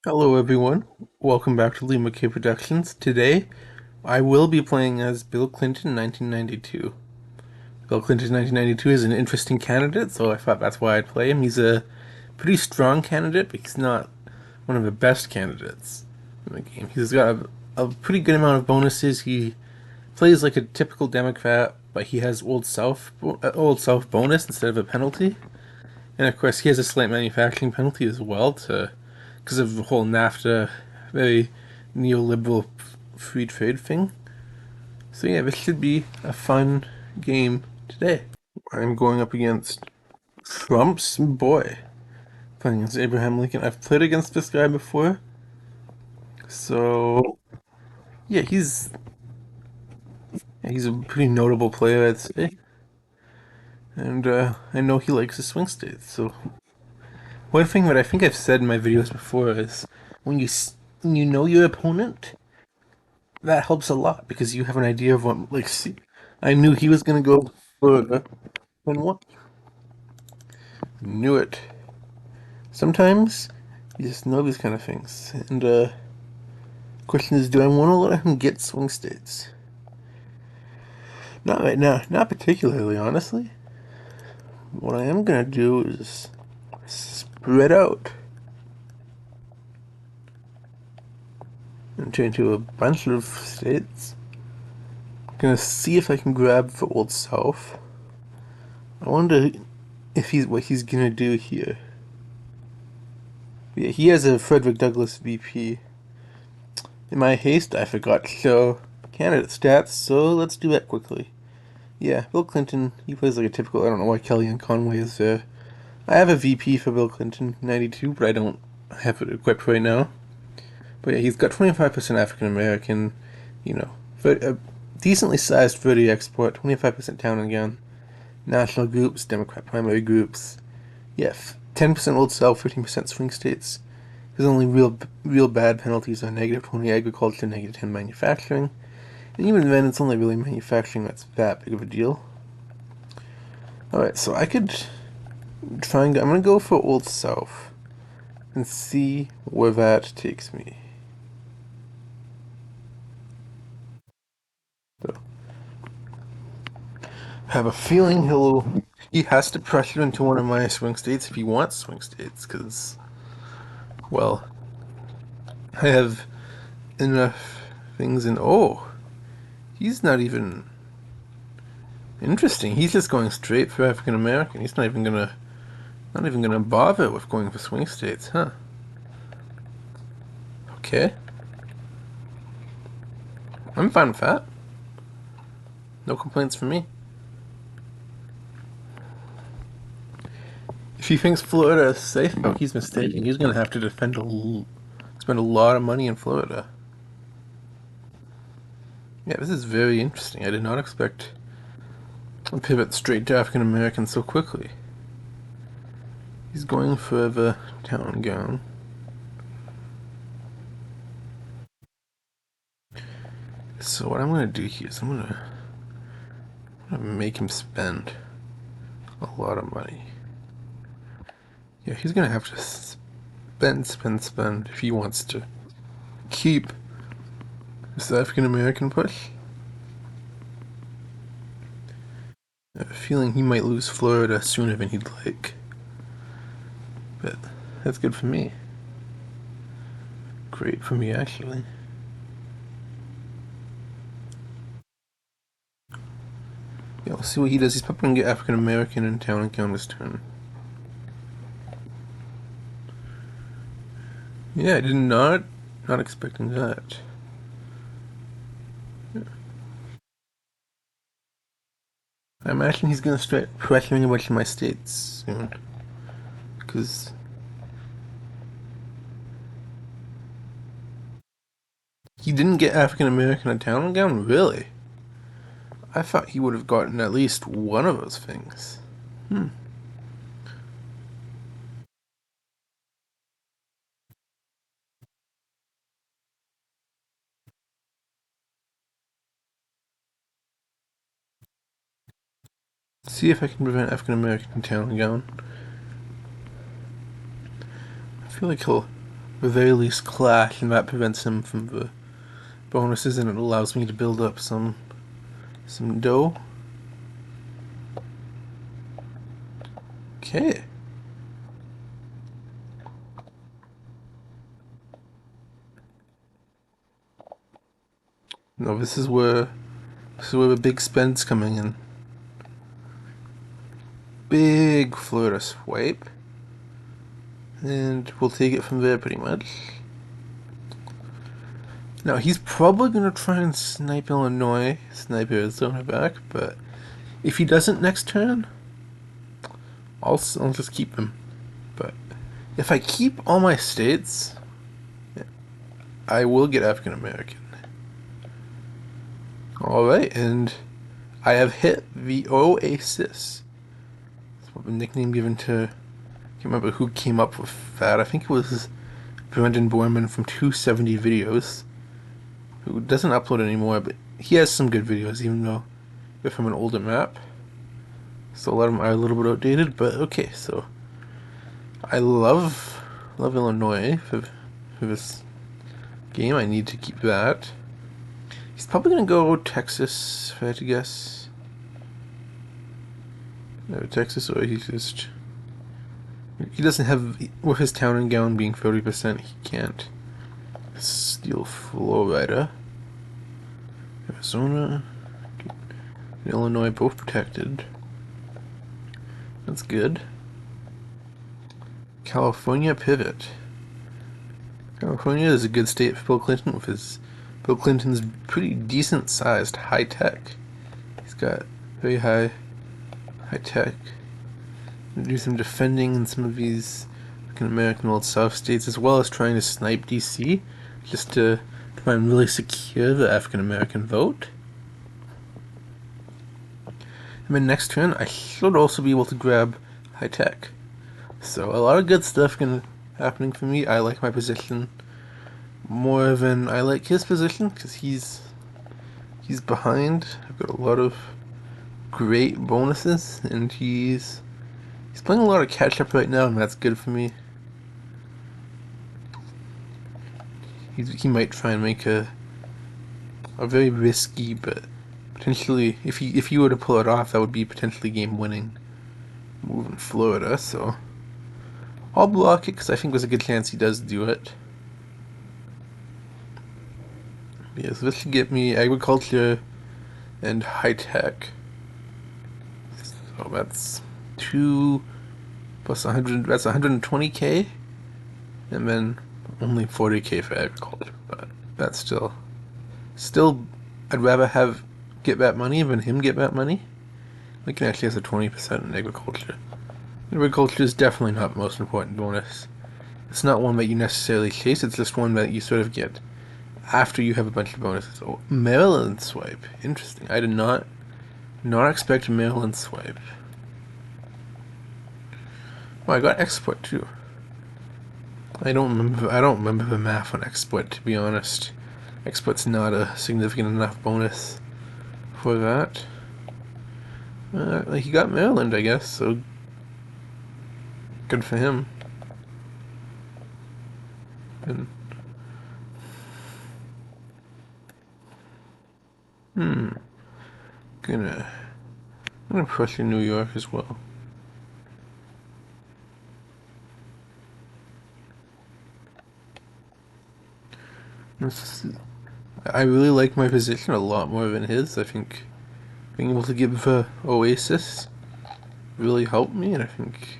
Hello everyone, welcome back to Lee McKay Productions. Today, I will be playing as Bill Clinton 1992. Bill Clinton 1992 is an interesting candidate, so I thought that's why I'd play him. He's a pretty strong candidate, but he's not one of the best candidates in the game. He's got a pretty good amount of bonuses. He plays like a typical Democrat, but he has Old South bonus instead of a penalty. And of course, he has a slight manufacturing penalty as well to because of the whole NAFTA, very neoliberal free trade thing. So yeah, this should be a fun game today. I'm going up against Trump's boy, playing against Abraham Lincoln. I've played against this guy before, so yeah, he's a pretty notable player, I'd say. And I know he likes the swing states. So one thing that I think I've said in my videos before is when when you know your opponent, that helps a lot because you have an idea of what. Like, see, I knew he was gonna go further than what. Knew it. Sometimes you just know these kind of things, and question is, do I want to let him get swing states? Not right now, not particularly, honestly. What I am gonna do is spread out into a bunch of states. Gonna see if I can grab the Old South. I wonder if he's what he's gonna do here. Yeah, he has a Frederick Douglass VP. In my haste, I forgot to show candidate stats, so let's do that quickly. Yeah, Bill Clinton, he plays like a typical, I don't know why Kellyanne Conway is there. I have a VP for Bill Clinton, 92, but I don't have it equipped right now. But yeah, he's got 25% African American, you know, a decently sized 30 export, 25% town and gown, national groups, Democrat primary groups. Yeah, 10% Old South, 15% swing states. His only real bad penalties are negative 20 agriculture, negative 10 manufacturing. And even then, it's only really manufacturing that's that big of a deal. Alright, so I could try and I'm gonna go for Old South and see where that takes me. So, I have a feeling he has to pressure into one of my swing states if he wants swing states, because, well, I have enough things in. Oh, he's not even interesting. He's just going straight for African American. He's not even gonna bother with going for swing states, huh? Okay, I'm fine with that. No complaints from me. If he thinks Florida is safe, oh, he's mistaken. He's gonna have to spend a lot of money in Florida. Yeah, this is very interesting. I did not expect a pivot straight to African American so quickly. He's going for the town gown. So what I'm gonna do here is I'm gonna make him spend a lot of money. Yeah, he's gonna have to spend if he wants to keep this African American push. I have a feeling he might lose Florida sooner than he'd like. But that's good for me. Great for me, actually. Yeah, we'll see what he does. He's probably gonna get African American in town and count his turn. Yeah, I did not expecting that. I imagine he's gonna start pressuring a bunch of my states soon. Because he didn't get African American in town and gown? Really? I thought he would have gotten at least one of those things. Hmm. See if I can prevent African American in town and gown. I feel like he'll the very least clash, and that prevents him from the bonuses, and it allows me to build up some dough. Okay. No, this is where the big spend's coming in. Big Florida swipe. And we'll take it from there pretty much. Now, he's probably going to try and snipe Illinois, snipe Arizona back, but if he doesn't next turn, I'll just keep him. But if I keep all my states, I will get African American. Alright, and I have hit the Oasis. That's the nickname given to, I can't remember who came up with that. I think it was Brendan Borman from 270 Videos, who doesn't upload anymore, but he has some good videos, even though they're from an older map. So a lot of them are a little bit outdated, but okay, so I love Illinois for this game. I need to keep that. He's probably going to go Texas, if I had to guess. No, Texas, or he doesn't have, with his town and gown being 30%, he can't steal Florida. Arizona, and Illinois both protected. That's good. California pivot. California is a good state for Bill Clinton with his Bill Clinton's pretty decent sized high tech. He's got very high tech. Do some defending in some of these American old South states, as well as trying to snipe DC, just to try and really secure the African American vote. And then next turn, I should also be able to grab high tech. So a lot of good stuff happening for me. I like my position more than I like his position, because he's behind. I've got a lot of great bonuses, and he's playing a lot of catch up right now, and that's good for me. He might try and make a very risky, but potentially, if he were to pull it off, that would be potentially game winning move in Florida. So I'll block it because I think there's a good chance he does do it. Yeah, so this should get me agriculture and high tech. So that's 2 plus 100. That's 120k, and then only 40k for agriculture. But that's still. I'd rather get that money than him get that money. Lincoln actually has a 20% in agriculture. Agriculture is definitely not the most important bonus. It's not one that you necessarily chase. It's just one that you sort of get after you have a bunch of bonuses. Oh, Maryland swipe. Interesting. I did not expect a Maryland swipe. Oh, I got export too. I don't remember the math on export, to be honest. Export's not a significant enough bonus for that. He got Maryland, I guess, so good for him. And I'm gonna push in New York as well. I really like my position a lot more than his. I think being able to give the Oasis really helped me, and I think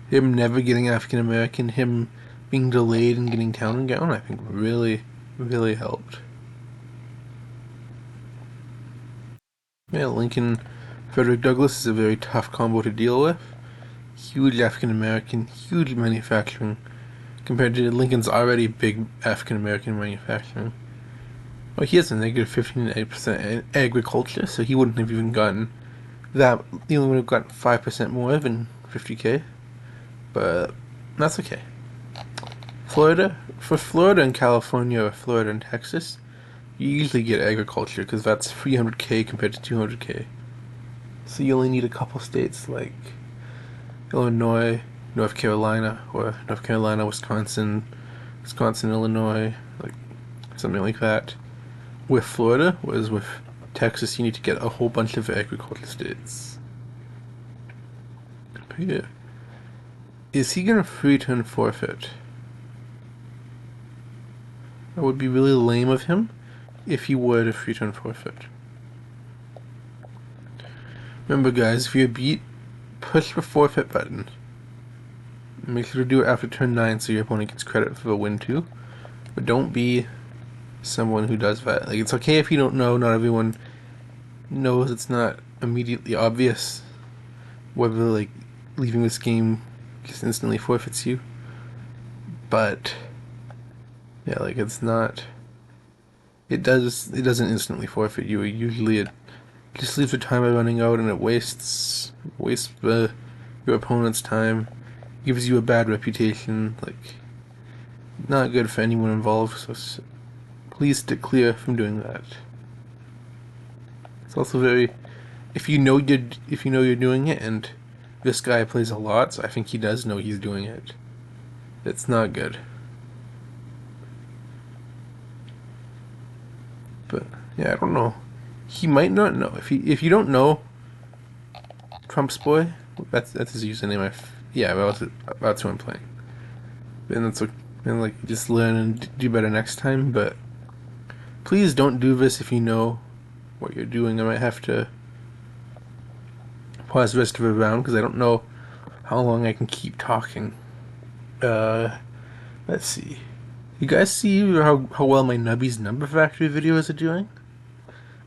him never getting African American, him being delayed and getting town and gown, I think really, really helped. Yeah, Lincoln Frederick Douglass is a very tough combo to deal with. Huge African American, huge manufacturing, compared to Lincoln's already big African American manufacturing. Well, he has a negative 15% agriculture, so he wouldn't have even gotten that. He only would have gotten 5% more than 50k, but that's okay. Florida and California, or Florida and Texas, you usually get agriculture because that's 300k compared to 200k. So you only need a couple states like Illinois, North Carolina, Wisconsin, Wisconsin, Illinois, like something like that. With Florida, whereas with Texas, you need to get a whole bunch of agricultural states. But yeah. Is he gonna free turn forfeit? That would be really lame of him if he were to free turn forfeit. Remember, guys, if you're beat, push the forfeit button. Make sure to do it after turn 9 so your opponent gets credit for the win too. But don't be someone who does that. Like, it's okay if you don't know, not everyone knows, it's not immediately obvious whether, like, leaving this game just instantly forfeits you. But, yeah, like, it's not... It doesn't instantly forfeit you. Usually it just leaves the timer running out and it wastes your opponent's time. Gives you a bad reputation, like, not good for anyone involved, so please stick clear from doing that. It's also very, if you know you're doing it, and this guy plays a lot, so I think he does know he's doing it. It's not good. But yeah, I don't know. He might not know. If you don't know Trump's boy, that's his username. Yeah, that's who I'm playing. And like, just learn and do better next time. But please don't do this if you know what you're doing. I might have to pause the rest of the round because I don't know how long I can keep talking. Let's see. You guys see how well my Nubby's Number Factory videos are doing?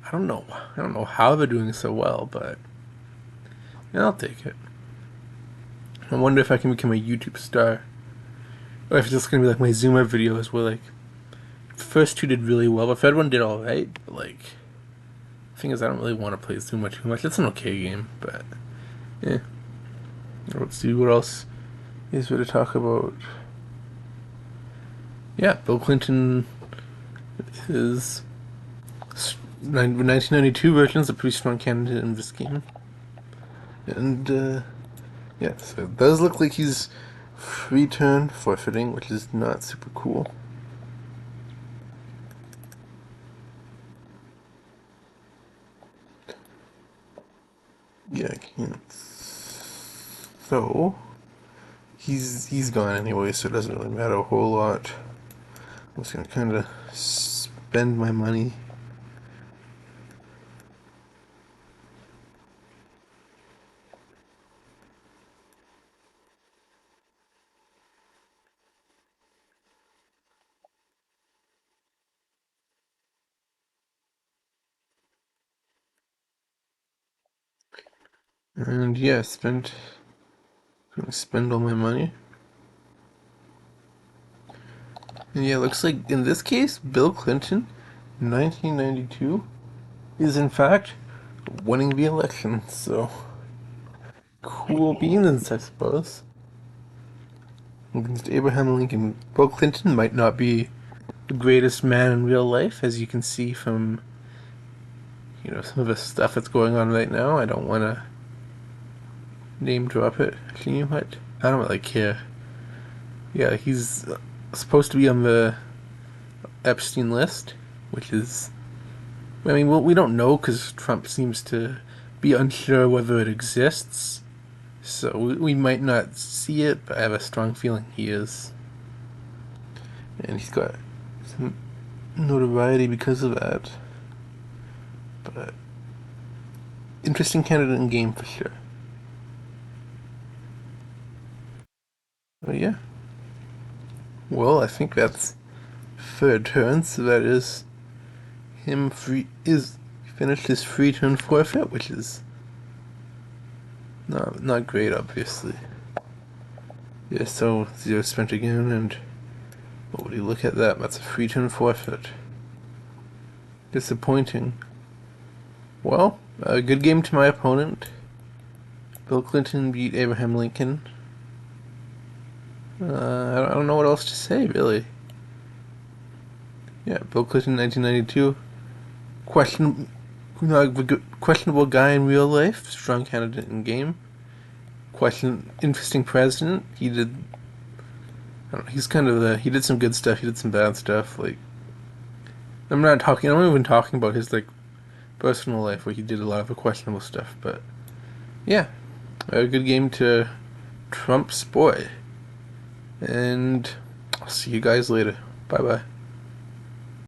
I don't know how they're doing so well, but yeah, I'll take it. I wonder if I can become a YouTube star. Or if it's just gonna be like my Zoomer videos where, like, the first two did really well, the third one did alright, but, like, the thing is, I don't really want to play Zoomer too much. It's an okay game, but yeah. Let's see what else is there to talk about. Yeah, Bill Clinton is 1992 version is a pretty strong candidate in this game. And yeah, so it does look like he's free turn forfeiting, which is not super cool. Yeah, I can't. So he's gone anyway, so it doesn't really matter a whole lot. I'm just gonna kind of spend my money. And yeah, gonna spend all my money. And yeah, looks like in this case, Bill Clinton, 1992, is in fact winning the election. So cool beans, I suppose. Against Abraham Lincoln. Bill Clinton might not be the greatest man in real life, as you can see from, some of the stuff that's going on right now. I don't want to name drop it. Can you what? I don't really care. Yeah, he's supposed to be on the Epstein list, which is, I mean, well, we don't know because Trump seems to be unsure whether it exists. So we might not see it, but I have a strong feeling he is. And he's got some notoriety because of that. But interesting candidate in game for sure. But yeah. Well, I think that's third turn, so that is him finished his free turn forfeit, which is not great, obviously. Yeah, so 0 spent again, and what would you look at that? That's a free turn forfeit. Disappointing. Well, a good game to my opponent. Bill Clinton beat Abraham Lincoln. I don't know what else to say, really. Yeah, Bill Clinton, 1992. Questionable guy in real life, strong candidate in game. Interesting president. He did I don't know, he's kind of the. He did some good stuff. He did some bad stuff. Like I'm not talking. I'm not even talking about his like personal life where he did a lot of questionable stuff. But yeah, a good game to Trump's boy. And I'll see you guys later. Bye bye.